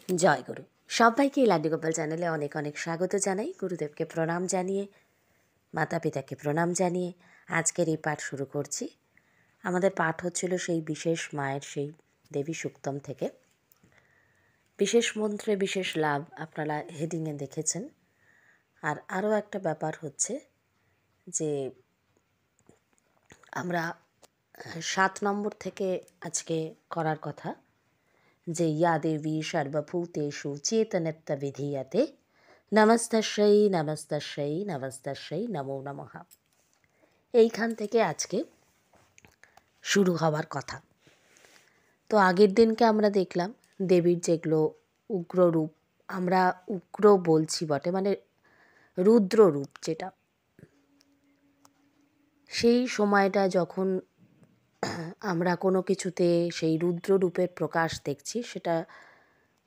জয় গুরু। সবাইকে এই লাড্ডু গোপাল চ্যানেলে অনেক অনেক স্বাগত জানাই। গুরুদেবকে প্রণাম জানিয়ে, মাতা পিতাকে প্রণাম জানিয়ে আজকের এই পাঠ শুরু করছি। আমাদের পাঠ হচ্ছিল সেই বিশেষ মায়ের সেই দেবী সুক্তম থেকে। বিশেষ মন্ত্রে বিশেষ লাভ আপনারা হেডিংয়ে দেখেছেন। আর আরও একটা ব্যাপার হচ্ছে যে আমরা 7 নম্বর থেকে আজকে করার কথা, যে ইয়া দেবী সর্বভূতেষু চেতনত্ব বিধীয়তে নমস্তস্যৈ নমস্তস্যৈ নমস্তস্যৈ নমো নমঃ। এইখান থেকে আজকে শুরু হওয়ার কথা। তো আগের দিনকে আমরা দেখলাম দেবীর যেগুলো উগ্র রূপ, আমরা উগ্র বলছি বটে, মানে রুদ্র রূপ, যেটা সেই সময়টা যখন আমরা কোনো কিছুতে সেই রুদ্র রূপের প্রকাশ দেখছি, সেটা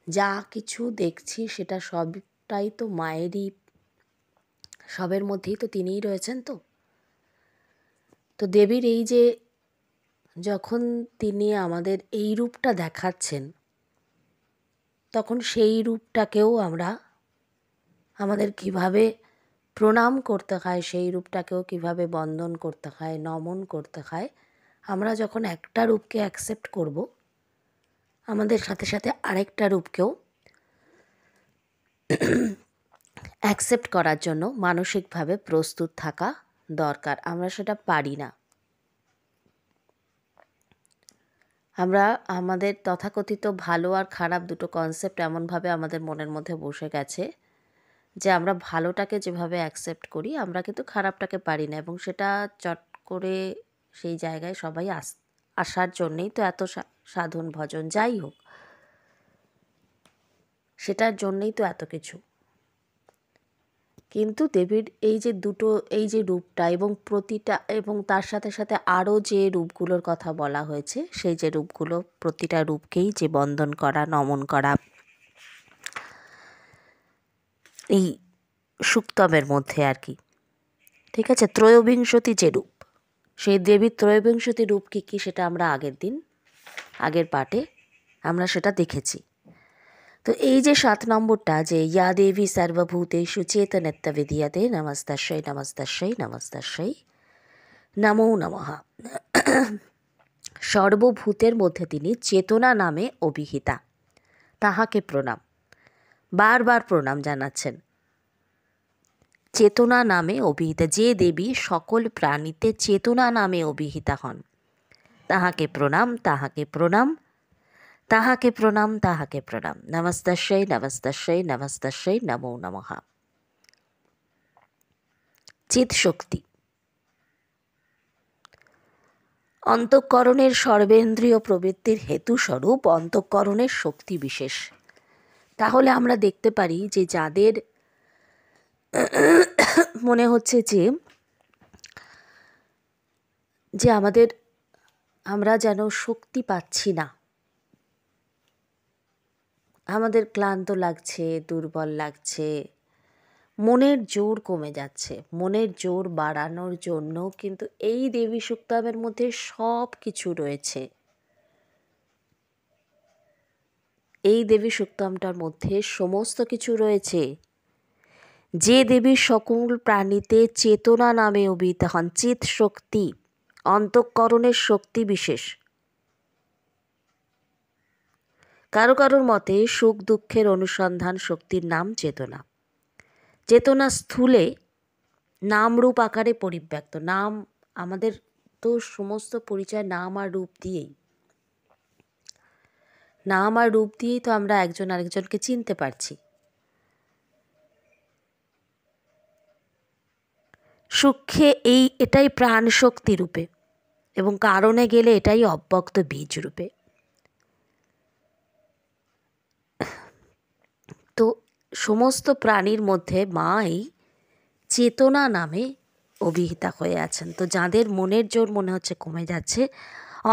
যা কিছু দেখছি সেটা সবটাই তো মায়েরই, সবের মধ্যেই তো তিনিই রয়েছেন। তো দেবীর এই যে যখন তিনি আমাদের এই রূপটা দেখাচ্ছেন, তখন সেই রূপটাকেও আমরা আমাদের কিভাবে প্রণাম করতে হয়, সেই রূপটাকেও কিভাবে বন্দন করতে হয়, নমন করতে হয়, আমরা যখন একটা রূপকে অ্যাকসেপ্ট করব, আমাদের সাথে সাথে আরেকটা রূপকেও অ্যাকসেপ্ট করার জন্য মানসিকভাবে প্রস্তুত থাকা দরকার। আমরা সেটা পারি না। আমরা আমাদের তথাকথিত ভালো আর খারাপ দুটো কনসেপ্ট এমনভাবে আমাদের মনের মধ্যে বসে গেছে যে আমরা ভালোটাকে যেভাবে অ্যাকসেপ্ট করি, আমরা কিন্তু খারাপটাকে পারি না। এবং সেটা চট করে সেই জায়গায় সবাই আসার জন্যেই তো এত সাধন ভজন, যাই হোক, সেটার জন্যেই তো এত কিছু। কিন্তু দেবীর এই যে দুটো, এই যে রূপটা এবং প্রতিটা, এবং তার সাথে সাথে আরও যে রূপগুলোর কথা বলা হয়েছে, সেই যে রূপগুলো, প্রতিটা রূপকেই যে বন্দন করা, নমন করা, এই সুক্তমের মধ্যে আর কি, ঠিক আছে। ত্রয়োবিংশতি যে রূপ, সেই দেবীর ত্রয়োবিংশতি রূপ কী কী সেটা আমরা আগের পাঠে আমরা সেটা দেখেছি। তো এই যে 7 নম্বরটা, যে ইয়া দেবী সর্বভূতেষু চেতনত্ব বিধীয়তে নমস্তস্যৈ নমস্তস্যৈ নমস্তস্যৈ নমো নমঃ। সর্বভূতের মধ্যে তিনি চেতনা নামে অভিহিতা, তাহাকে প্রণাম। বারবার প্রণাম জানাচ্ছেন। চেতনা নামে অভিহিতা, যে দেবী সকল প্রাণীতে চেতনা নামে অভিহিতা হন, তাহাকে প্রণাম, তাহাকে প্রণাম, তাহাকে প্রণাম, তাহাকে প্রণাম। নমস্তস্যৈ নমস্তস্যৈ নমস্তস্যৈ নমো নমঃ। চিৎ শক্তি, অন্তঃকরণের সর্বেন্দ্রিয় প্রবৃত্তির হেতুস্বরূপ অন্তঃকরণের শক্তি বিশেষ। তাহলে আমরা দেখতে পারি যে যাদের মনে হচ্ছে যে আমরা যেন শক্তি পাচ্ছি না, আমাদের ক্লান্ত লাগছে, দুর্বল লাগছে, মনের জোর কমে যাচ্ছে, মনের জোর বাড়ানোর জন্য কিন্তু এই দেবী সুক্তমের মধ্যে সব কিছু রয়েছে। এই দেবী সুক্তমটার মধ্যে সমস্ত কিছু রয়েছে। যে দেবী সকল প্রাণীতে চেতনা নামে অভিহিত হন, চিৎ শক্তি, অন্তঃকরণের শক্তি বিশেষ। কারো কারোর মতে সুখ দুঃখের অনুসন্ধান শক্তির নাম চেতনা। চেতনা স্থূলে নামরূপ আকারে পরিব্যক্ত। নাম, আমাদের তো সমস্ত পরিচয় নাম আর রূপ দিয়েই, নাম আর রূপ দিয়েই তো আমরা একজন আরেকজনকে চিনতে পারছি। সূক্ষ্মে এটাই প্রাণ শক্তি রূপে, এবং কারণে গেলে এটাই অব্যক্ত বীজ রূপে। তো সমস্ত প্রাণীর মধ্যে মাই চেতনা নামে অভিহিতা হয়ে আছেন। তো যাদের মনের জোর মনে হচ্ছে কমে যাচ্ছে,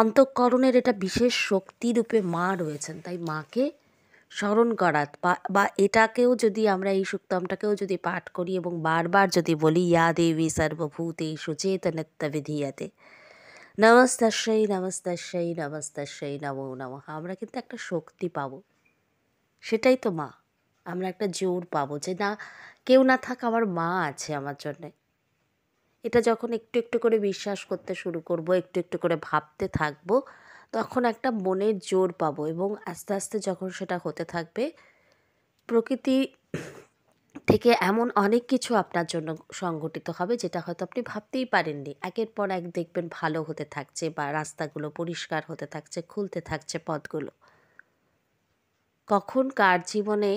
অন্তঃকরণের এটা বিশেষ শক্তি রূপে মা রয়েছেন। তাই মাকে স্মরণ করা, বা এটাকেও যদি আমরা, এই সুক্তমটাকেও যদি পাঠ করি এবং বারবার যদি বলি ইয়া দেবী সর্বভূতেষু চেতনত্ব বিধীয়তে নমস্তস্যৈ নমস্তস্যৈ নমস্তস্যৈ নমো নমঃ, আমরা কিন্তু একটা শক্তি পাবো। সেটাই তো মা। আমরা একটা জোর পাবো যে না, কেউ না থাক, আমার মা আছে আমার জন্যে। এটা যখন একটু একটু করে বিশ্বাস করতে শুরু করব, একটু একটু করে ভাবতে থাকবো, তখন একটা মনের জোর পাবো। এবং আস্তে আস্তে যখন সেটা হতে থাকবে, প্রকৃতি থেকে এমন অনেক কিছু আপনার জন্য সংঘটিত হবে যেটা হয়তো আপনি ভাবতেই পারেননি। একের পর এক দেখবেন ভালো হতে থাকছে, বা রাস্তাগুলো পরিষ্কার হতে থাকছে, খুলতে থাকছে পথগুলো। কখন কার জীবনে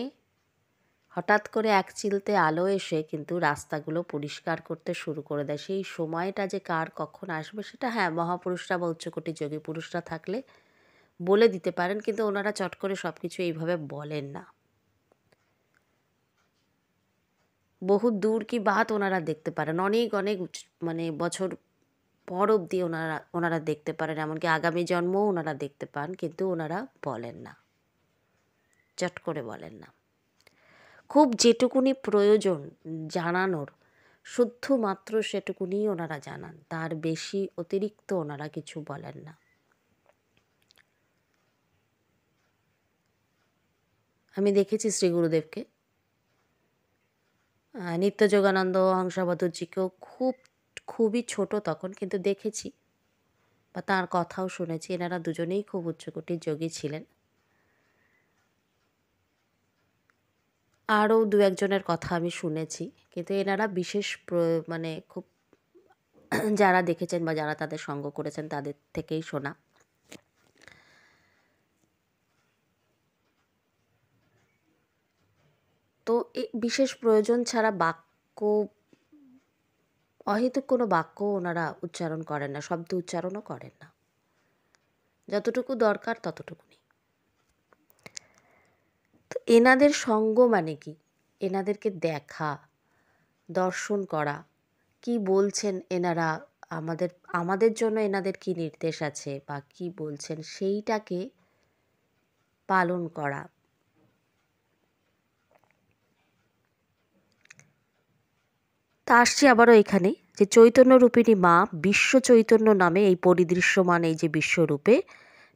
হঠাৎ করে এক চিলতে আলো এসে কিন্তু রাস্তাগুলো পরিষ্কার করতে শুরু করে দেয়, সেই সময়টা যে কার কখন আসবে সেটা হ্যাঁ, মহাপুরুষরা বা উচ্চকোটি যোগী পুরুষরা থাকলে বলে দিতে পারেন, কিন্তু ওনারা চট করে সব কিছু এইভাবে বলেন না। বহু দূর কি বাত ওনারা দেখতে পারেন, অনেক অনেক মানে বছর পর অবধি ওনারা দেখতে পারেন, এমনকি আগামী জন্মও ওনারা দেখতে পান, কিন্তু ওনারা বলেন না, চট করে বলেন না। খুব যেটুকুনি প্রয়োজন জানানোর, শুধুমাত্র সেটুকুনি ওনারা জানান, তার বেশি অতিরিক্ত ওনারা কিছু বলেন না। আমি দেখেছি শ্রী গুরুদেবকে, নিত্যযোগানন্দ হংসাবতারজিকেও খুবই ছোট তখন, কিন্তু দেখেছি বা তার কথাও শুনেছি। এনারা দুজনেই খুব উচ্চকোটির যোগী ছিলেন। আরও দু একজনের কথা আমি শুনেছি, কিন্তু এনারা বিশেষ মানে খুব যারা দেখেছেন বা যারা তাদের সঙ্গ করেছেন তাদের থেকেই শোনা। তো বিশেষ প্রয়োজন ছাড়া অহেতুক কোনো বাক্য ওনারা উচ্চারণ করেন না, শব্দ উচ্চারণও করেন না। যতটুকু দরকার ততটুকুনি। তো এনাদের সঙ্গ মানে কি? এনাদেরকে দেখা, দর্শন করা, কি বলছেন এনারা, আমাদের জন্য এনাদের কি নির্দেশ আছে বা কি বলছেন সেইটাকে পালন করা। তা আসছি আবারও এখানে, যে চৈতন্যরূপিণী মা বিশ্ব চৈতন্য নামে এই পরিদৃশ্যমান এই যে বিশ্বরূপে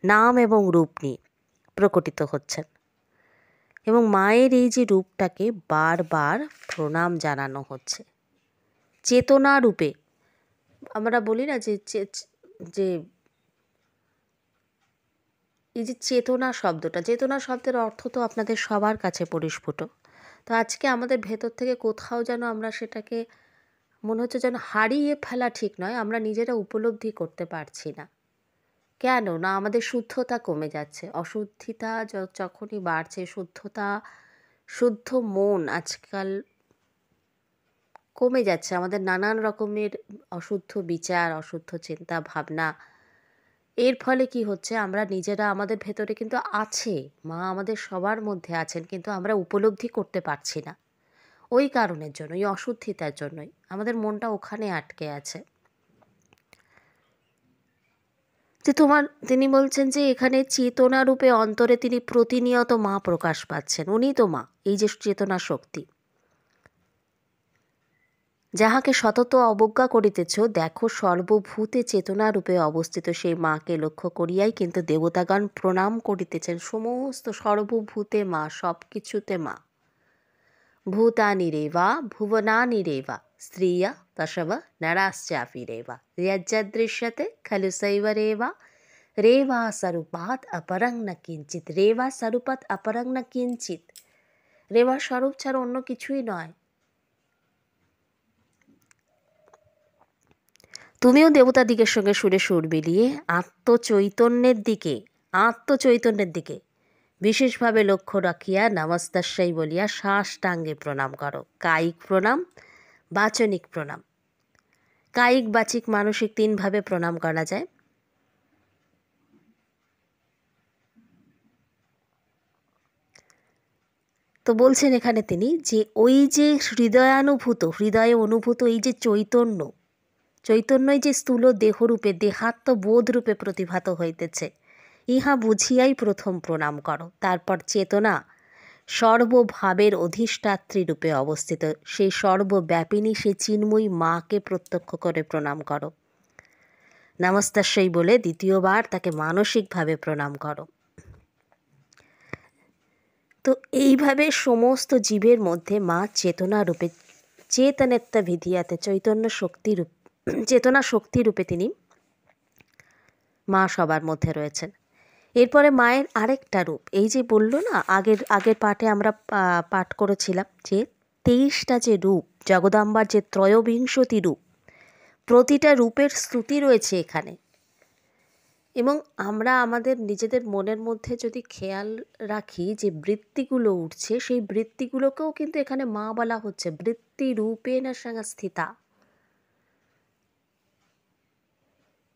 নাম এবং রূপ নিয়ে প্রকটিত হচ্ছেন, এবং মায়ের এই যে রূপটাকে বারবার প্রণাম জানানো হচ্ছে চেতনা রূপে। আমরা বলি না যে যে এই যে চেতনা শব্দের অর্থ তো আপনাদের সবার কাছে পরিস্ফুট। তো আজকে আমাদের ভেতর থেকে কোথাও যেন আমরা সেটাকে মনে হচ্ছে যেন হারিয়ে ফেলা ঠিক নয়, আমরা নিজেরা উপলব্ধি করতে পারছি না। কেন না, আমাদের শুদ্ধতা কমে যাচ্ছে। অশুদ্ধিতা যখনই বাড়ছে, শুদ্ধ মন আজকাল কমে যাচ্ছে। আমাদের নানান রকমের অশুদ্ধ বিচার, অশুদ্ধ চিন্তা ভাবনা, এর ফলে কি হচ্ছে, আমরা নিজেরা, আমাদের ভেতরে কিন্তু আছে, মা আমাদের সবার মধ্যে আছেন, কিন্তু আমরা উপলব্ধি করতে পারছি না। ওই কারণের জন্য, এই অশুদ্ধিতার জন্যই আমাদের মনটা ওখানে আটকে আছে। যে তিনি বলছেন যে এখানে চেতনা রূপে অন্তরে তিনি প্রতিনিয়ত মা প্রকাশ পাচ্ছেন। উনি তো মা, এই যে চেতনা শক্তি। যাহাকে সতত অবজ্ঞা করিতেছ, দেখো সর্বভূতে চেতনা রূপে অবস্থিত সেই মাকে লক্ষ্য করিয়াই কিন্তু দেবতাগণ প্রণাম করিতেছেন। সমস্ত সর্বভূতে মা, সব কিছুতে মা। ভূতানি রেবা ভুবনানি রেবা স্ত্রিয়া তশব নরাশ্চাপি রেবা যজ্জাদৃশ্যতে খলু শৈব রেবা রেবা স্বরূপাৎ অপরং ন কিঞ্চিত। রেবা স্বরূপাৎ অপরং ন কিঞ্চিত। রেবা স্বরূপ ছাড়া অন্য কিছুই নয়। তুমিও দেবতাদিগের সঙ্গে সুরে সুর মিলিয়ে আত্মচৈতন্যের দিকে বিশেষভাবে লক্ষ্য রাখিয়া নমস্তস্যৈ বলিয়া সাষ্টাঙ্গে প্রণাম করো। কায়িক প্রণাম, বাচনিক প্রণাম। কায়িক, বাচিক, মানসিক তিনভাবে প্রণাম করা যায়। তো বলছেন এখানে তিনি যে ওই যে হৃদয়ে অনুভূত এই যে চৈতন্যই যে স্থূল দেহরূপে, দেহাত্ম বোধরূপে প্রতিভাত হইতেছে, ইহা বুঝিয়াই প্রথম প্রণাম করো। তারপর চেতনা সর্বভাবের অধিষ্ঠাত্রী রূপে অবস্থিত সেই সর্বব্যাপিনী সেই চিন্ময়ী মাকে প্রত্যক্ষ করে প্রণাম করো। নমস্তস্যৈ বলে দ্বিতীয়বার তাকে মানসিকভাবে প্রণাম করো। তো এইভাবে সমস্ত জীবের মধ্যে মা চেতনা রূপে, চেতনেত্ব ভিধিয়াতে, চৈতন্য শক্তি রূপ, চেতনা শক্তি রূপে তিনি মা সবার মধ্যে রয়েছেন। এরপরে মায়ের আরেকটা রূপ, এই যে বললো না, আগের পাঠে আমরা পাঠ করেছিলাম যে 23টা যে রূপ, জগদম্বার যে ত্রয়োবিংশতি রূপ, প্রতিটা রূপের স্তুতি রয়েছে এখানে। এবং আমরা আমাদের নিজেদের মনের মধ্যে যদি খেয়াল রাখি যে বৃত্তিগুলো উঠছে, সেই বৃত্তিগুলোকেও কিন্তু এখানে মা বলা হচ্ছে, বৃত্তি রূপেণ সংস্থিতা।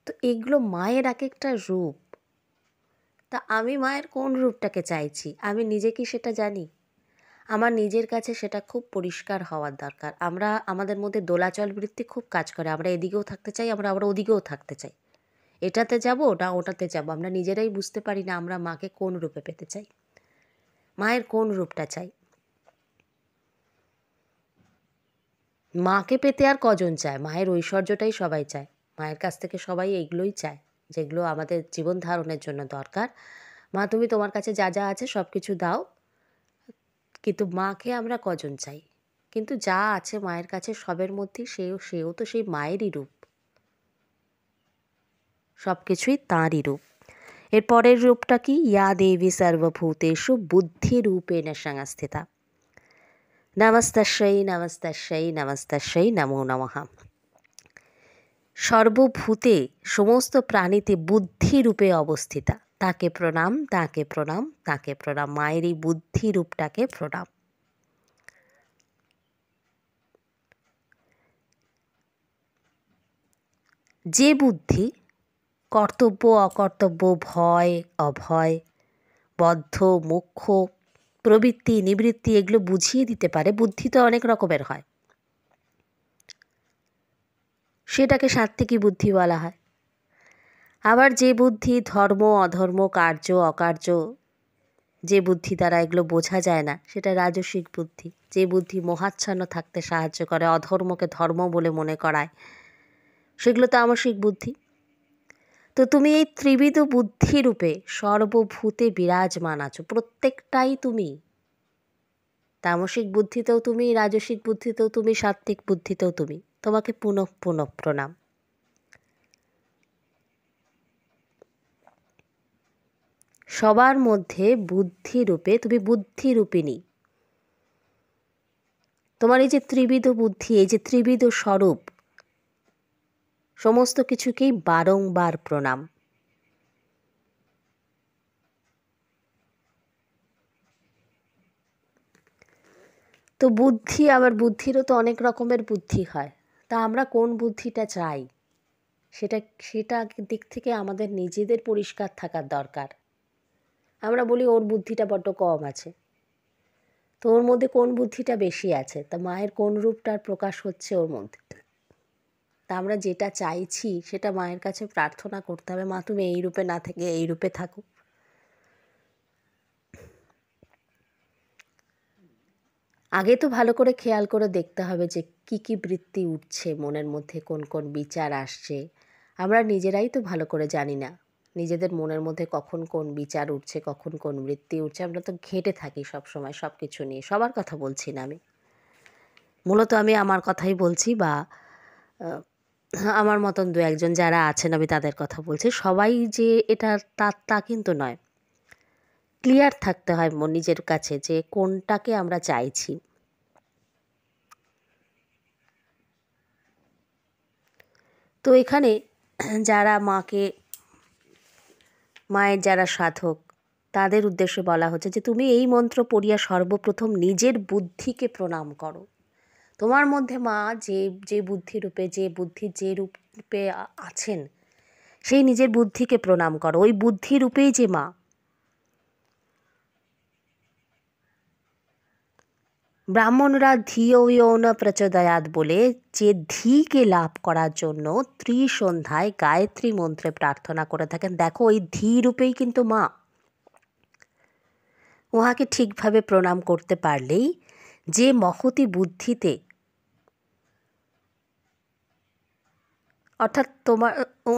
তো এগুলো মায়ের এক একটা রূপ। তা আমি মায়ের কোন রূপটাকে চাইছি, আমি নিজে কি সেটা জানি? আমার নিজের কাছে সেটা খুব পরিষ্কার হওয়ার দরকার। আমাদের মধ্যে দোলাচল বৃত্তি খুব কাজ করে, আমরা এদিকেও থাকতে চাই, আমরা আবার ওদিকেও থাকতে চাই, এটাতে যাব না ওটাতে যাব। আমরা নিজেরাই বুঝতে পারি না আমরা মাকে কোন রূপে পেতে চাই, মায়ের কোন রূপটা চাই। মাকে পেতে আর কজন চায়? মায়ের ঐশ্বর্যটাই সবাই চায়, মায়ের কাছ থেকে সবাই এইগুলোই চায় যেগুলো আমাদের জীবন ধারণের জন্য দরকার। মা তুমি তোমার কাছে যা যা আছে সব কিছু দাও, কিন্তু মাকে আমরা কজন চাই? কিন্তু যা আছে মায়ের কাছে সবের মধ্যে সেও তো সেই মায়েরই রূপ, সব কিছুই তাঁরই রূপ। এর পরের রূপটা কি? ইয়া দেবী সর্বভূতেষু বুদ্ধিরূপেণ সংস্থিতা। নমস্তস্যৈ নমস্তস্যৈ নমস্তস্যৈ নমো নমঃ। সর্বভূতে, সমস্ত প্রাণীতে বুদ্ধিরূপে অবস্থিতা, তাকে প্রণাম, তাকে প্রণাম, তাকে প্রণাম। মায়ের এই বুদ্ধিরূপটাকে প্রণাম। যে বুদ্ধি কর্তব্য অকর্তব্য, ভয় অভয়, বদ্ধ মোক্ষ, প্রবৃত্তি নিবৃত্তি এগুলো বুঝিয়ে দিতে পারে, বুদ্ধি তো অনেক রকমের হয়, সেটাকে সাত্ত্বিকী বুদ্ধি বলা হয়। আবার যে বুদ্ধি ধর্ম অধর্ম, কার্য অকার্য, যে বুদ্ধি দ্বারা এগুলো বোঝা যায় না, সেটা রাজসিক বুদ্ধি। যে বুদ্ধি মোহাচ্ছন্ন থাকতে সাহায্য করে, অধর্মকে ধর্ম বলে মনে করায়, সেগুলো তামসিক বুদ্ধি। তো তুমি এই ত্রিবিধ বুদ্ধিরূপে সর্বভূতে বিরাজমান আছো, প্রত্যেকটাই তুমি। তামসিক বুদ্ধিতেও তুমি, রাজসিক বুদ্ধিতেও তুমি, সাত্ত্বিক বুদ্ধিতেও তুমি। তোমাকে পুনঃ পুনঃ প্রণাম। সবার মধ্যে বুদ্ধিরূপে তুমি বুদ্ধিরূপিণী। তোমার এই যে ত্রিবিধ বুদ্ধি, এই যে ত্রিবিধ স্বরূপ, সমস্ত কিছুকেই বারংবার প্রণাম। তো বুদ্ধি, আবার বুদ্ধিরও তো অনেক রকমের বুদ্ধি হয়। তা আমরা কোন বুদ্ধিটা চাই, সেটা দিক থেকে আমাদের নিজেদের পরিষ্কার থাকার দরকার। আমরা বলি ওর বুদ্ধিটা বড্ড কম আছে, তো ওর মধ্যে কোন বুদ্ধিটা বেশি আছে? তা মায়ের কোন রূপটার প্রকাশ হচ্ছে ওর মধ্যে? তা আমরা যেটা চাইছি সেটা মায়ের কাছে প্রার্থনা করতে হবে, মা তুমি এই রূপে না থেকে এই রূপে থাকো। আগে তো ভালো করে খেয়াল করে দেখতে হবে যে কি কি বৃত্তি উঠছে মনের মধ্যে, কোন কোন বিচার আসছে। আমরা নিজেরাই তো ভালো করে জানি না নিজেদের মনের মধ্যে কখন কোন বিচার উঠছে, কখন কোন বৃত্তি উঠছে। আমরা তো ঘেঁটে থাকি সব সময় সব কিছু নিয়ে। সবার কথা বলছি না আমি, মূলত আমি আমার কথাই বলছি, বা আমার মতন দু একজন যারা আছেন আমি তাদের কথা বলছি। সবাই যে এটা তা কিন্তু নয়। ক্লিয়ার থাকতে হয় নিজের কাছে যে কোনটাকে আমরা চাইছি। তো এখানে যারা মায়ের যারা সাধক, তাদের উদ্দেশ্যে বলা হচ্ছে যে তুমি এই মন্ত্র পড়িয়া সর্বপ্রথম নিজের বুদ্ধিকে প্রণাম করো। তোমার মধ্যে মা যে বুদ্ধিরূপে, যে বুদ্ধির যে রূপে আছেন, সেই নিজের বুদ্ধিকে প্রণাম করো। ওই বুদ্ধিরূপেই যে মা। ব্রাহ্মণরা ধিয়ো ইয়ো ন প্রচোদয়াৎ বলে যে ধীকে লাভ করার জন্য ত্রিসন্ধ্যায় গায়ত্রী মন্ত্রে প্রার্থনা করে থাকেন। দেখো ওই ধী রূপেই কিন্তু মা। উহাকে ঠিকভাবে প্রণাম করতে পারলেই, যে মহতি বুদ্ধিতে, অর্থাৎ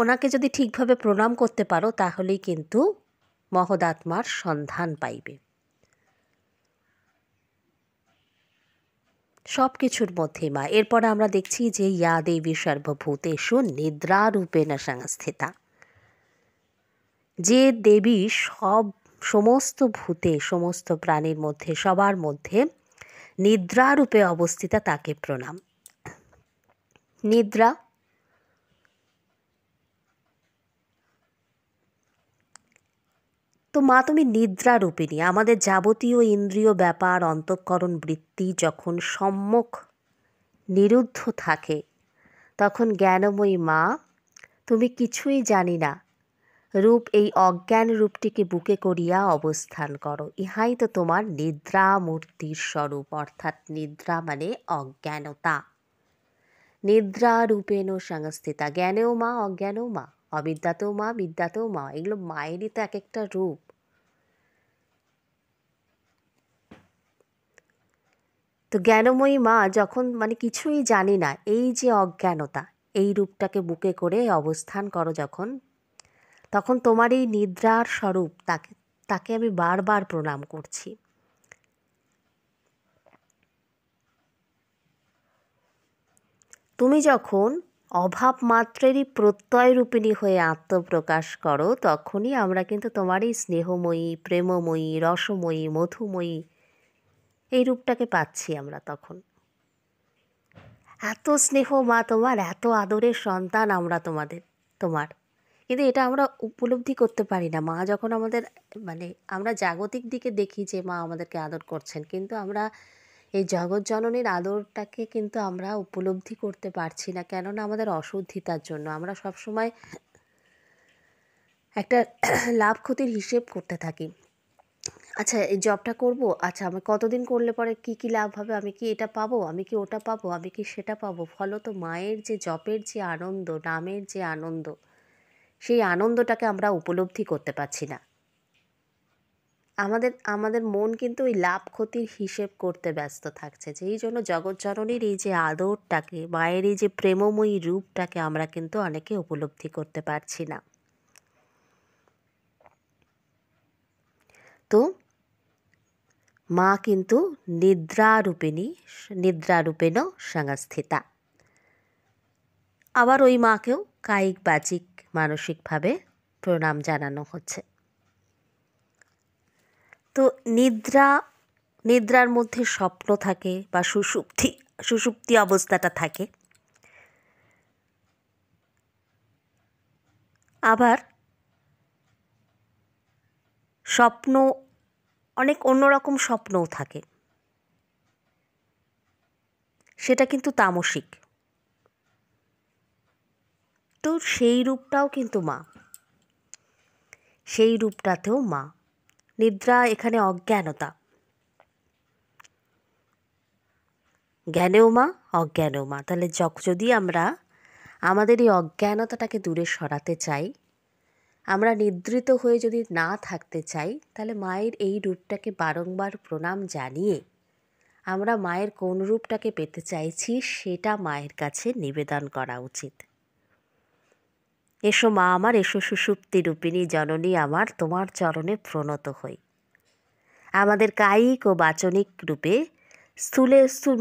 ওনাকে যদি ঠিকভাবে প্রণাম করতে পারো, তাহলেই কিন্তু মহদাত্মার সন্ধান পাইবে। সব কিছুর মধ্যেই মা। এরপরে আমরা দেখছি যে ইয়া দেবী সর্বভূতেষু নিদ্রারূপেণ সংস্থিতা, যে দেবী সমস্ত ভূতে, সমস্ত প্রাণীর মধ্যে, সবার মধ্যে নিদ্রারূপে অবস্থিতা, তাকে প্রণাম। নিদ্রা, তো মা তুমি নিদ্রা রূপিণী। আমাদের যাবতীয় ইন্দ্রিয় ব্যাপার, অন্তঃকরণ বৃত্তি যখন সম্মুখ নিরুদ্ধ থাকে, তখন জ্ঞানময়ী মা তুমি কিছুই জানি না রূপ এই অজ্ঞান রূপটিকে বুকে করিয়া অবস্থান করো। ইহাই তো তোমার নিদ্রা মূর্তির স্বরূপ, অর্থাৎ নিদ্রা মানে অজ্ঞানতা। নিদ্রা রূপেণ সংস্থিতা, জ্ঞানেও মা অজ্ঞানেও মা, অবিদ্যাতেও মা বিদ্যাতেও মা, এগুলো মায়েরই তো এক একটা রূপ। তো জ্ঞানময়ী মা যখন মানে কিছুই জানি না, এই যে অজ্ঞানতা, এই রূপটাকে বুকে করে অবস্থান করো যখন, তখন তোমার এই নিদ্রার স্বরূপ তাকে তাকে আমি বারবার প্রণাম করছি। তুমি যখন অভাব মাত্রেরই প্রত্যয় রূপিণী হয়ে আত্মপ্রকাশ করো, তখনই আমরা কিন্তু তোমার এই স্নেহময়ী, প্রেমময়ী, রসময়ী, মধুময়ী এই রূপটাকে পাচ্ছি আমরা তখন। এত স্নেহ মা তোমার, এত আদরের সন্তান আমরা তোমার, কিন্তু এটা আমরা উপলব্ধি করতে পারি না। মা যখন আমাদের মানে আমরা জাগতিক দিকে দেখি যে মা আমাদেরকে আদর করছেন, কিন্তু আমরা এই জগৎ জননীর আদরটাকে কিন্তু আমরা উপলব্ধি করতে পারছি না, কেননা আমাদের অশুদ্ধিতার জন্য। আমরা সবসময় একটা লাভ ক্ষতির হিসেব করতে থাকি। আচ্ছা এই জবটা করব, আচ্ছা আমি কতদিন করলে পরে কি কি লাভ হবে, আমি কি এটা পাবো, আমি কি ওটা পাবো, আমি কি সেটা পাবো। ফলত মায়ের যে জপের যে আনন্দ, নামের যে আনন্দ, সেই আনন্দটাকে আমরা উপলব্ধি করতে পারছি না। আমাদের মন কিন্তু ওই লাভ ক্ষতির হিসেব করতে ব্যস্ত থাকছে, যেই জন্য জগৎজননীর এই যে আদরটাকে, মায়ের এই যে প্রেমময়ী রূপটাকে আমরা কিন্তু অনেকে উপলব্ধি করতে পারছি না। তো মা কিন্তু নিদ্রারূপেণ সংস্থিতা। আবার ওই মাকেও কায়িক, বাচিক, মানসিকভাবে প্রণাম জানানো হচ্ছে। তো নিদ্রার মধ্যে স্বপ্ন থাকে বা সুষুপ্তি অবস্থাটা থাকে। আবার স্বপ্ন অনেক অন্যরকম স্বপ্নও থাকে, সেটা কিন্তু তামসিক। তো সেই রূপটাও কিন্তু মা, সেই রূপটাতেও মা। নিদ্রা এখানে অজ্ঞানতা, জ্ঞানেও মা অজ্ঞানেও মা। তাহলে যদি আমরা আমাদের এই অজ্ঞানতাটাকে দূরে সরাতে চাই, আমরা নিদ্রিত হয়ে যদি না থাকতে চাই, তাহলে মায়ের এই রূপটাকে বারংবার প্রণাম জানিয়ে আমরা মায়ের কোন রূপটাকে পেতে চাইছি সেটা মায়ের কাছে নিবেদন করা উচিত। এসো মা আমার, এসো সুষুপ্তি রূপিণী জননী আমার, তোমার চরণে প্রণত হই। আমাদের কায়িক ও বাচনিক রূপে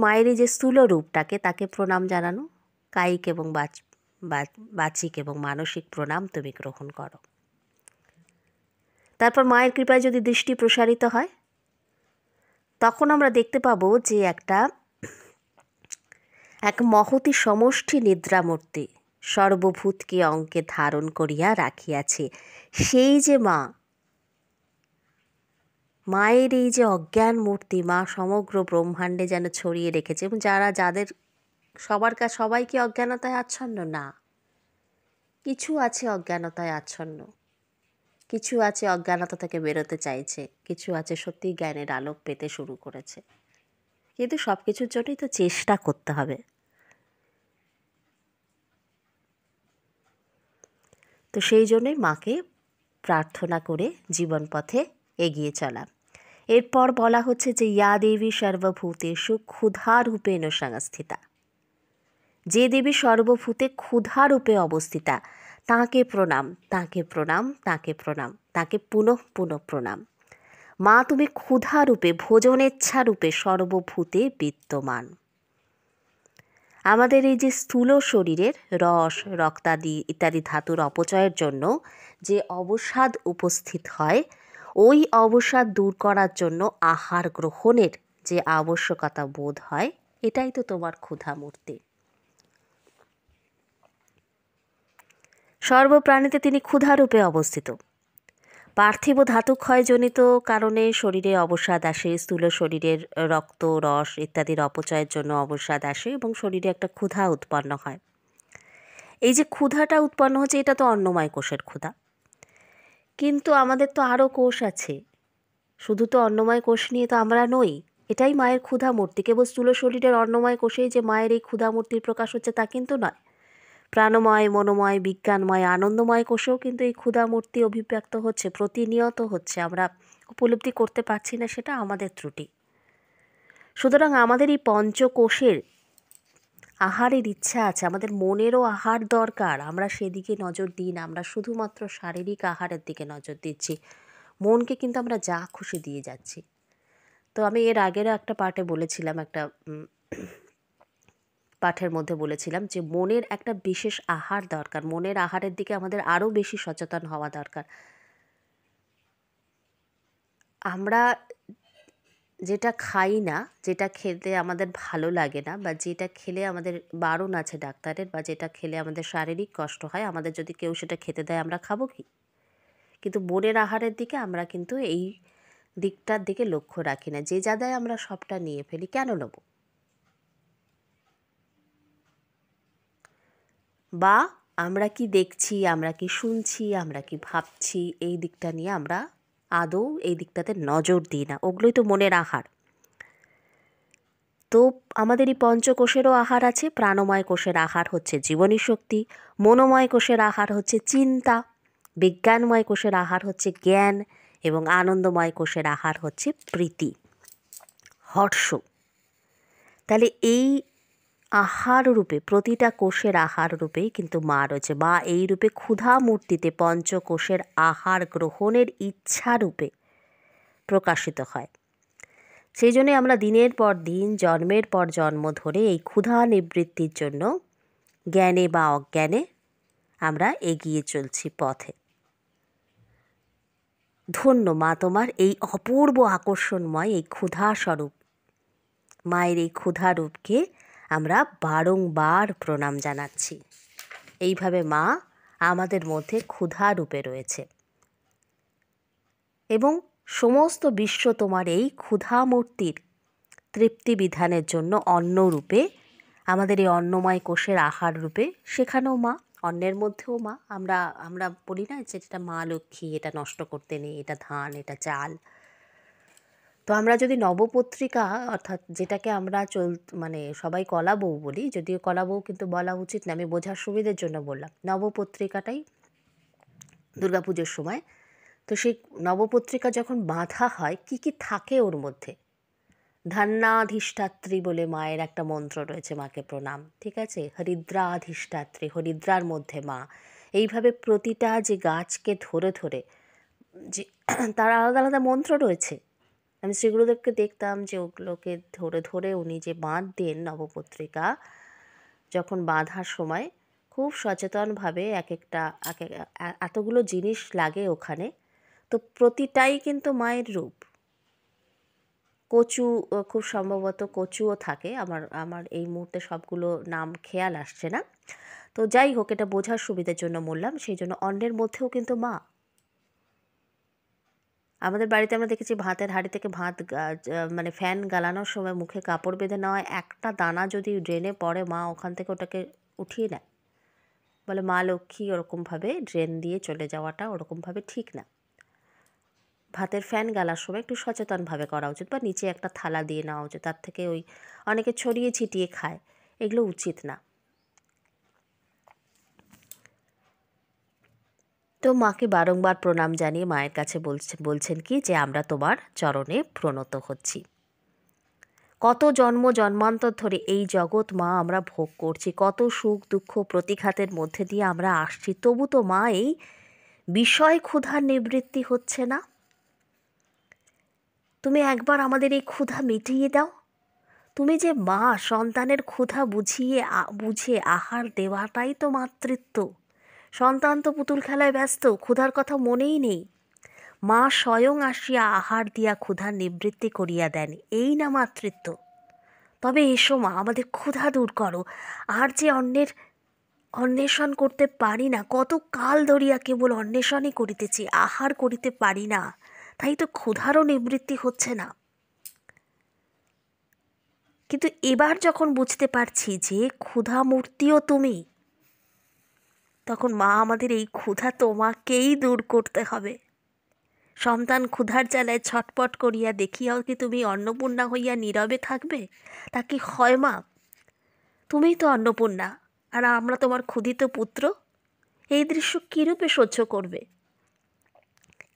মায়ের এই যে স্থূল রূপটাকে, তাকে প্রণাম জানানো, কায়িক এবং বাচিক এবং মানসিক প্রণাম তুমি গ্রহণ করো। তারপর মায়ের কৃপায় যদি দৃষ্টি প্রসারিত হয়, তখন আমরা দেখতে পাবো যে এক মহতী সমষ্টি নিদ্রামূর্তি সর্বভূতকে অঙ্কে ধারণ করিয়া রাখিয়াছে। সেই যে মায়ের এই যে অজ্ঞান মূর্তি, মা সমগ্র ব্রহ্মাণ্ডে যেন ছড়িয়ে রেখেছে, এবং যাদের সবাই কি অজ্ঞানতায় আচ্ছন্ন? না, কিছু আছে অজ্ঞানতায় আচ্ছন্ন, কিছু আছে অজ্ঞানতা থেকে বেরোতে চাইছে, কিছু আছে সত্যি জ্ঞানের আলোক পেতে শুরু করেছে। কিন্তু সব কিছুর জন্যই তো চেষ্টা করতে হবে। তো সেই জন্যই মাকে প্রার্থনা করে জীবন পথে এগিয়ে চলা। এরপর বলা হচ্ছে যে ইয়া দেবী সর্বভূতেষু ক্ষুধারূপেণ সংস্থিতা, যে দেবী সর্বভূতে ক্ষুধারূপে অবস্থিতা, তাঁকে প্রণাম, তাঁকে প্রণাম, তাঁকে প্রণাম, তাঁকে পুনঃ পুনঃ প্রণাম। মা তুমি ক্ষুধারূপে, ভোজনেচ্ছারূপে সর্বভূতে বিদ্যমান। আমাদের এই যে স্থূল শরীরের রস, রক্তাদি ইত্যাদি ধাতুর অপচয়ের জন্য যে অবসাদ উপস্থিত হয়, ওই অবসাদ দূর করার জন্য আহার গ্রহণের যে আবশ্যকতা বোধ হয়, এটাই তো তোমার ক্ষুধা মূর্তি। সর্বপ্রাণীতে তিনি ক্ষুধারূপে অবস্থিত। পার্থিব ধাতুক্ষয়জনিত কারণে শরীরে অবসাদ আসে, স্থূল শরীরের রক্ত, রস ইত্যাদির অপচয়ের জন্য অবসাদ আসে এবং শরীরে একটা ক্ষুধা উৎপন্ন হয়। এই যে ক্ষুধাটা উৎপন্ন হচ্ছে, এটা তো অন্নময় কোষের ক্ষুধা। কিন্তু আমাদের তো আরও কোষ আছে, শুধু তো অন্নময় কোষ নিয়ে তো আমরা নই। এটাই মায়ের ক্ষুধা মূর্তি। কেবল স্থূল শরীরের অন্নময় কোষেই যে মায়ের এই ক্ষুধা মূর্তির প্রকাশ হচ্ছে তা কিন্তু নয়। প্রাণময়, মনোময়, বিজ্ঞানময়, আনন্দময় কোষেও কিন্তু এই ক্ষুধা মূর্তি অভিব্যক্ত হচ্ছে, প্রতিনিয়ত হচ্ছে। আমরা উপলব্ধি করতে পারছি না, সেটা আমাদের ত্রুটি। সুতরাং আমাদের এই পঞ্চকোষের আহারের ইচ্ছা আছে, আমাদের মনেরও আহার দরকার। আমরা সেদিকে নজর দিই না, আমরা শুধুমাত্র শারীরিক আহারের দিকে নজর দিচ্ছি। মনকে কিন্তু আমরা যা খুশি দিয়ে যাচ্ছি। তো আমি এর আগেরও একটা পাঠে বলেছিলাম, একটা পাঠের মধ্যে বলেছিলাম যে মনের একটা বিশেষ আহার দরকার। মনের আহারের দিকে আমাদের আরও বেশি সচেতন হওয়া দরকার। আমরা যেটা খাই না, যেটা খেতে আমাদের ভালো লাগে না, বা যেটা খেলে আমাদের বারণ আছে ডাক্তারের, বা যেটা খেলে আমাদের শারীরিক কষ্ট হয়, আমাদের যদি কেউ সেটা খেতে দেয় আমরা খাবো কি? কিন্তু মনের আহারের দিকে আমরা কিন্তু এই দিকটার দিকে লক্ষ্য রাখি না। যে যা দেয় আমরা সবটা নিয়ে ফেলি। কেন নেব? বা আমরা কি দেখছি, আমরা কি শুনছি, আমরা কি ভাবছি, এই দিকটা নিয়ে আমরা আদৌ এই দিকটাতে নজর দিই না। ওগুলোই তো মনের আহার। তো আমাদের এই পঞ্চকোষেরও আহার আছে। প্রাণময় কোষের আহার হচ্ছে জীবনী শক্তি, মনোময় কোষের আহার হচ্ছে চিন্তা, বিজ্ঞানময় কোষের আহার হচ্ছে জ্ঞান, এবং আনন্দময় কোষের আহার হচ্ছে প্রীতি, হর্ষ। তাহলে এই আহার রূপে, প্রতিটা কোষের আহার রূপেই কিন্তু মা রয়েছে। মা এই রূপে ক্ষুধা মূর্তিতে পঞ্চকোষের আহার গ্রহণের ইচ্ছা রূপে প্রকাশিত হয়। সেই জন্যে আমরা দিনের পর দিন, জন্মের পর জন্ম ধরে এই ক্ষুধা নিবৃত্তির জন্য জ্ঞানে বা অজ্ঞানে আমরা এগিয়ে চলছি পথে। ধন্য মা তোমার এই অপূর্ব আকর্ষণময় এই ক্ষুধা স্বরূপ। মায়ের এই ক্ষুধা রূপকে আমরা বারংবার প্রণাম জানাচ্ছি। এইভাবে মা আমাদের মধ্যে ক্ষুধা রূপে রয়েছে, এবং সমস্ত বিশ্ব তোমার এই ক্ষুধা মূর্তির তৃপ্তি বিধানের জন্য অন্ন রূপে, আমাদের এই অন্নময় কোষের আহার রূপে সেখানেও মা, অন্নের মধ্যেও মা। আমরা বলি না যে এটা মা লক্ষ্মী, এটা নষ্ট করতে নেই, এটা ধান, এটা চাল। তো আমরা যদি নবপত্রিকা, অর্থাৎ যেটাকে আমরা মানে সবাই কলা বউ বলি, যদিও কলা বউ কিন্তু বলা উচিত না, আমি বোঝার সুবিধের জন্য বললাম, নবপত্রিকাটাই দুর্গাপুজোর সময়। তো সেই নবপত্রিকা যখন বাঁধা হয়, কি কি থাকে ওর মধ্যে? ধান্যাধিষ্ঠাত্রী বলে মায়ের একটা মন্ত্র রয়েছে, মাকে প্রণাম, ঠিক আছে? হরিদ্রাধিষ্ঠাত্রী, হরিদ্রার মধ্যে মা। এইভাবে প্রতিটা যে গাছকে ধরে ধরে যে তার আলাদা আলাদা মন্ত্র রয়েছে। আমি শ্রীগুরুদেবকে দেখতাম যে ওগুলোকে ধরে ধরে উনি যে বাঁধতেন নবপত্রিকা, যখন বাঁধার সময় খুব সচেতনভাবে এতগুলো জিনিস লাগে ওখানে। তো প্রতিটাই কিন্তু মায়ের রূপ। কচু, খুব সম্ভবত কচুও থাকে, আমার এই মুহূর্তে সবগুলো নাম খেয়াল আসছে না। তো যাই হোক, এটা বোঝার সুবিধার জন্য বললাম। সেই জন্য অন্নের মধ্যেও কিন্তু মা। আমাদের বাড়িতে আমরা দেখেছি ভাতের হাঁড়ি থেকে ভাত মানে ফ্যান গালানোর সময় মুখে কাপড় বেঁধে নেওয়া, একটা দানা যদি ড্রেনে পড়ে, মা ওখান থেকে ওটাকে উঠিয়ে নেয়। বলে মা লক্ষ্মী ওরকমভাবে ড্রেন দিয়ে চলে যাওয়াটা ওরকমভাবে ঠিক না। ভাতের ফ্যান গালার সময় একটু সচেতনভাবে করা উচিত, বা নিচে একটা থালা দিয়ে নেওয়া উচিত। তার থেকে অনেকে ছড়িয়ে ছিটিয়ে খায়, এগুলো উচিত না। তো মাকে বারংবার প্রণাম জানিয়ে মায়ের কাছে বলছেন কি, যে আমরা তোমার চরণে প্রণত হচ্ছি। কত জন্ম জন্মান্তর ধরে এই জগৎ মা আমরা ভোগ করছি, কত সুখ দুঃখ প্রতিঘাতের মধ্যে দিয়ে আমরা আসছি, তবু তো মা এই বিষয় ক্ষুধার নিবৃত্তি হচ্ছে না। তুমি একবার আমাদের এই ক্ষুধা মিটিয়ে দাও। তুমি যে মা, সন্তানের ক্ষুধা বুঝে আহার দেওয়াটাই তো মাতৃত্ব। সন্তান তো পুতুল খেলায় ব্যস্ত, ক্ষুধার কথা মনেই নেই। মা স্বয়ং আসিয়া আহার দিয়া ক্ষুধা নিবৃত্তি করিয়া দেন, এই না মাতৃত্ব? তবে এসো মা, আমাদের ক্ষুধা দূর করো। আর যে অন্বেষণ করতে পারি না, কত কাল ধরিয়া কেবল অন্বেষণই করিতেছি, আহার করিতে পারি না, তাই তো ক্ষুধারও নিবৃত্তি হচ্ছে না। কিন্তু এবার যখন বুঝতে পারছি যে ক্ষুধা মূর্তিও তুমি, তখন মা আমাদের এই ক্ষুধা তোমাকেই দূর করতে হবে। সন্তান ক্ষুধার জ্বালায় ছটপট করিয়া দেখিয়াও কি তুমি অন্নপূর্ণা হইয়া নীরবে থাকবে? তা কি হয় মা? তুমিই তো অন্নপূর্ণা, আর আমরা তোমার ক্ষুধিত পুত্র। এই দৃশ্য কীরূপে সহ্য করবে?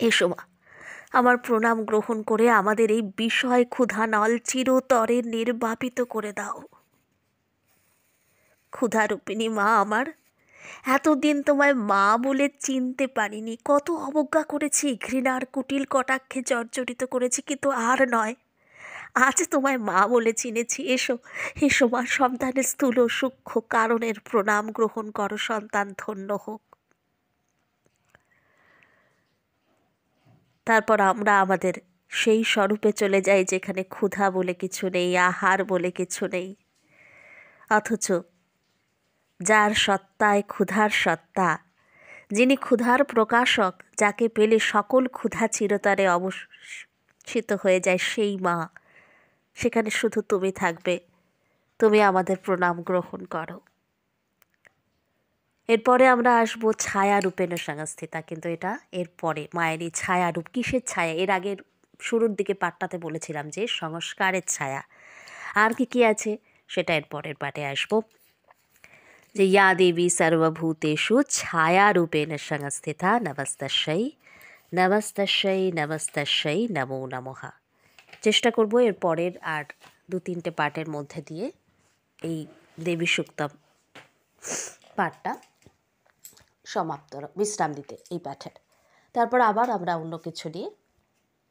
এসো মা, আমার প্রণাম গ্রহণ করে আমাদের এই বিষয় ক্ষুধা নল চিরতরে নির্বাপিত করে দাও। ক্ষুধারূপিণী মা আমার, এতদিন তোমায় মা বলে চিনতে পারিনি, কত অবজ্ঞা করেছি, ঘৃণার কুটিল কটাক্ষে জর্জরিত করেছি, কিন্তু আর নয়, আজ তোমায় মা বলে চিনেছি। এসো, এসো মা, সন্তানের স্থূল সূক্ষ্ম কারণের প্রণাম গ্রহণ করো, সন্তান ধন্য হোক। তারপর আমরা আমাদের সেই স্বরূপে চলে যাই যেখানে ক্ষুধা বলে কিছু নেই, আহার বলে কিছু নেই, অথচ যার সত্তায় ক্ষুধার সত্তা, যিনি ক্ষুধার প্রকাশক, যাকে পেলে সকল ক্ষুধা চিরতরে অবসািত হয়ে যায়, সেই মা, সেখানে শুধু তুমি থাকবে। তুমি আমাদের প্রণাম গ্রহণ করো। এরপরে আমরা আসবো ছায়ারূপেণ সংস্থিতা, কিন্তু এটা এরপরে মায়েরই ছায়ারূপ। কিসের ছায়া? এর আগের শুরুর দিকে পাঠটাতে বলেছিলাম যে সংস্কারের ছায়া। আর কি কি আছে সেটা এর পরের পাঠে আসবো, যে ইয়া দেবী সর্বভূতেষু ছায়ারূপেণ সংস্থিতা নমস্তস্যৈ নমস্তস্যৈ নমস্তস্যৈ নমো নমঃ। চেষ্টা করব এর পরের আর 2-3টে পাঠের মধ্যে দিয়ে এই দেবী সুক্তম পাঠটা সমাপ্ত, বিশ্রাম দিতে এই পাঠের। তারপর আবার আমরা অন্য কিছু নিয়ে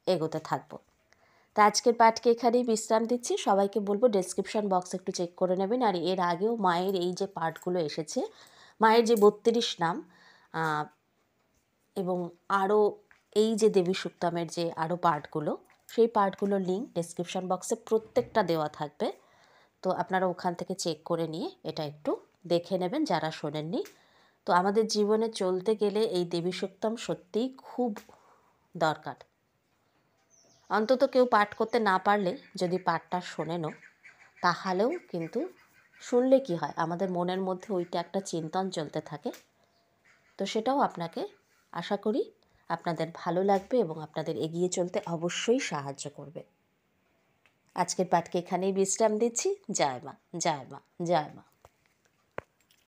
এগোতে থাকবো। তা আজকের পাঠকে এখানেই বিশ্রাম দিচ্ছি। সবাইকে বলবো ডেসক্রিপশন বক্স একটু চেক করে নেবেন। আর এর আগেও মায়ের এই যে পাঠগুলো এসেছে, মায়ের যে 32 নাম এবং আরও এই যে দেবী সুক্তমের যে আরও পাঠগুলো, সেই পাঠগুলোর লিঙ্ক ডেসক্রিপশন বক্সে প্রত্যেকটা দেওয়া থাকবে। তো আপনারা ওখান থেকে চেক করে নিয়ে এটা একটু দেখে নেবেন যারা শোনেননি। তো আমাদের জীবনে চলতে গেলে এই দেবী সুক্তম সত্যিই খুব দরকার। অন্তত কেউ পাঠ করতে না পারলে যদি পাঠটা শোনেনও, তাহলেও কিন্তু শুনলে কি হয়, আমাদের মনের মধ্যে ওইটা একটা চিন্তন চলতে থাকে। তো সেটাও আপনাকে আশা করি আপনাদের ভালো লাগবে এবং আপনাদের এগিয়ে চলতে অবশ্যই সাহায্য করবে। আজকের পাঠকে এখানেই বিশ্রাম দিচ্ছি। জয় মা, জয় মা, জয় মা।